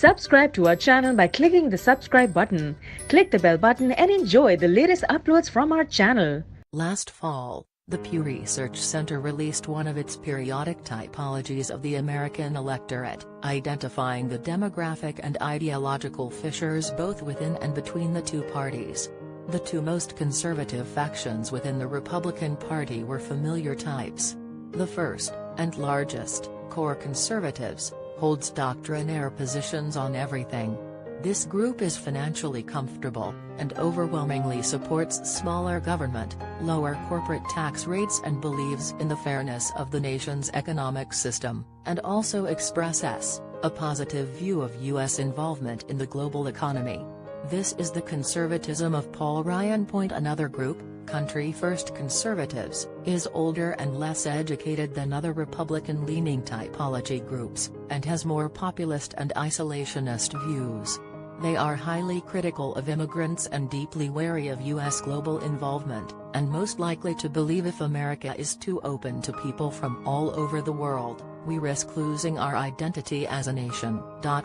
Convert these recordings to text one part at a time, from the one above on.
Subscribe to our channel by clicking the subscribe button. Click the bell button and enjoy the latest uploads from our channel. Last fall, the Pew Research Center released one of its periodic typologies of the American electorate, identifying the demographic and ideological fissures both within and between the two parties. The two most conservative factions within the Republican Party were familiar types. The first, and largest, core conservatives, holds doctrinaire positions on everything. This group is financially comfortable, and overwhelmingly supports smaller government, lower corporate tax rates and believes in the fairness of the nation's economic system, and also expresses a positive view of U.S. involvement in the global economy. This is the conservatism of Paul Ryan. Another group, Country First Conservatives, is older and less educated than other Republican-leaning typology groups, and has more populist and isolationist views. They are highly critical of immigrants and deeply wary of U.S. global involvement, and most likely to believe if America is too open to people from all over the world, we risk losing our identity as a nation.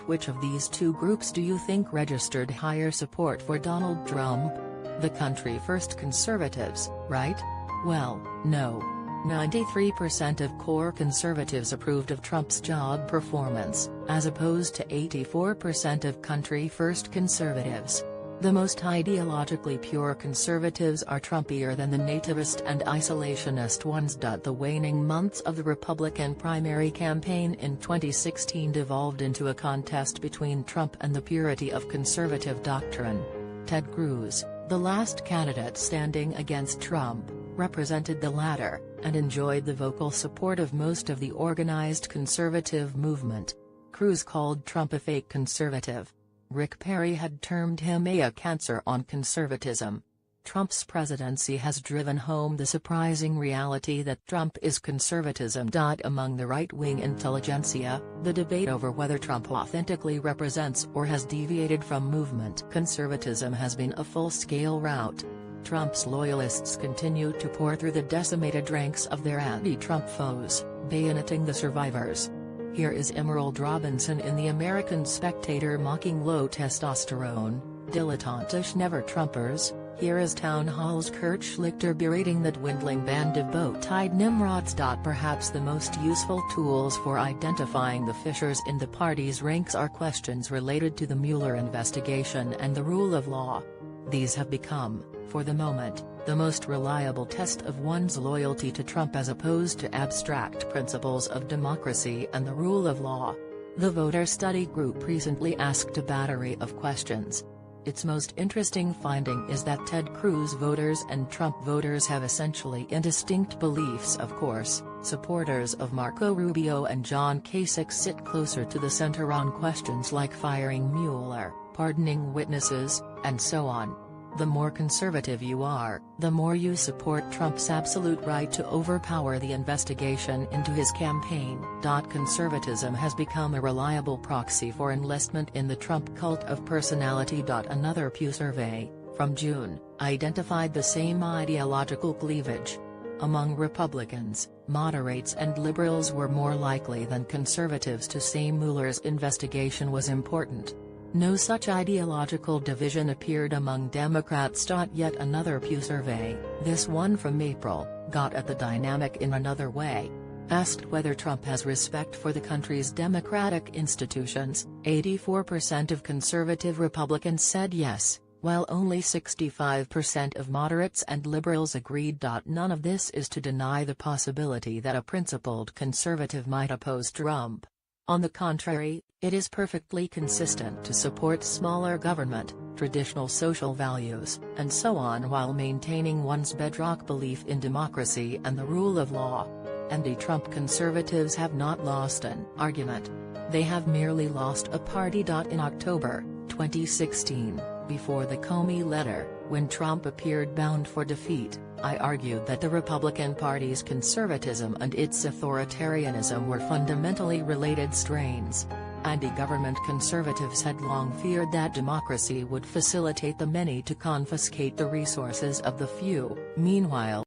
Which of these two groups do you think registered higher support for Donald Trump? The Country First Conservatives, right? Well, no. 93% of core conservatives approved of Trump's job performance, as opposed to 84% of Country First conservatives. The most ideologically pure conservatives are Trumpier than the nativist and isolationist ones. The waning months of the Republican primary campaign in 2016 devolved into a contest between Trump and the purity of conservative doctrine. Ted Cruz, the last candidate standing against Trump, represented the latter, and enjoyed the vocal support of most of the organized conservative movement. Cruz called Trump a fake conservative. Rick Perry had termed him a cancer on conservatism. Trump's presidency has driven home the surprising reality that Trump is conservatism. Among the right-wing intelligentsia, the debate over whether Trump authentically represents or has deviated from movement conservatism has been a full-scale rout. Trump's loyalists continue to pour through the decimated ranks of their anti-Trump foes, bayoneting the survivors. Here is Emerald Robinson in The American Spectator mocking low testosterone, dilettantish never-Trumpers. Here is Town Hall's Kurt Schlichter berating the dwindling band of bow-tied nimrods. Perhaps the most useful tools for identifying the fissures in the party's ranks are questions related to the Mueller investigation and the rule of law. These have become, for the moment, the most reliable test of one's loyalty to Trump as opposed to abstract principles of democracy and the rule of law. The voter study group recently asked a battery of questions. Its most interesting finding is that Ted Cruz voters and Trump voters have essentially indistinct beliefs. Of course, supporters of Marco Rubio and John Kasich sit closer to the center on questions like firing Mueller, pardoning witnesses, and so on. The more conservative you are, the more you support Trump's absolute right to overpower the investigation into his campaign. Conservatism has become a reliable proxy for enlistment in the Trump cult of personality. Another Pew survey, from June, identified the same ideological cleavage. Among Republicans, moderates and liberals were more likely than conservatives to say Mueller's investigation was important. No such ideological division appeared among Democrats. Yet another Pew survey, this one from April, got at the dynamic in another way. Asked whether Trump has respect for the country's democratic institutions, 84% of conservative Republicans said yes, while only 65% of moderates and liberals agreed. None of this is to deny the possibility that a principled conservative might oppose Trump. On the contrary, it is perfectly consistent to support smaller government, traditional social values, and so on while maintaining one's bedrock belief in democracy and the rule of law. Anti-Trump conservatives have not lost an argument. They have merely lost a party. In October 2016, before the Comey letter, when Trump appeared bound for defeat, I argued that the Republican Party's conservatism and its authoritarianism were fundamentally related strains. Anti-government conservatives had long feared that democracy would facilitate the many to confiscate the resources of the few. Meanwhile,